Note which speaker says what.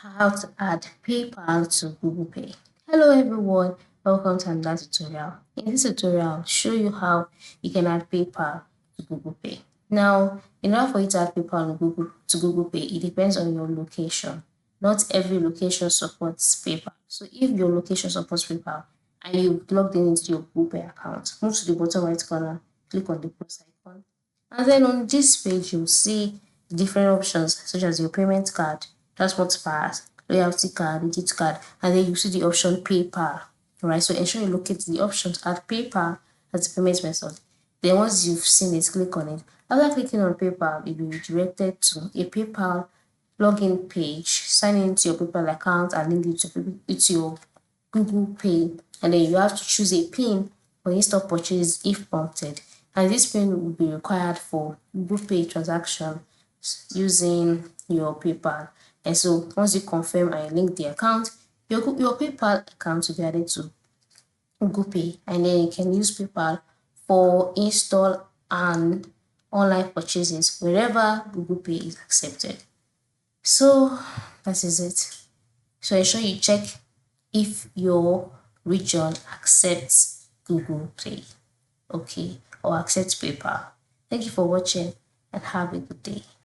Speaker 1: How to add PayPal to Google Pay. Hello everyone, welcome to another tutorial. In this tutorial, I'll show you how you can add PayPal to Google Pay. Now, in order for you to add PayPal to Google Pay, it depends on your location. Not every location supports PayPal. So if your location supports PayPal and you logged in into your Google Pay account, move to the bottom right corner, click on the plus icon. And then on this page, you'll see different options such as your payment card, transport pass, loyalty card, digit card, and then you see the option PayPal. Alright, so ensure you locate the options at PayPal as the payment method. Then once you've seen it, click on it. After clicking on PayPal, you'll be redirected to a PayPal login page. Sign into your PayPal account and link it to your Google Pay, and then you have to choose a PIN for in-store purchase if prompted. And this PIN will be required for Google Pay transaction using your PayPal. And so once you confirm and link the account, your PayPal account will be added to Google Pay, and then you can use PayPal for install and online purchases wherever Google Pay is accepted. So that is it. So ensure you check if your region accepts Google Pay, okay, or accepts PayPal. Thank you for watching and have a good day.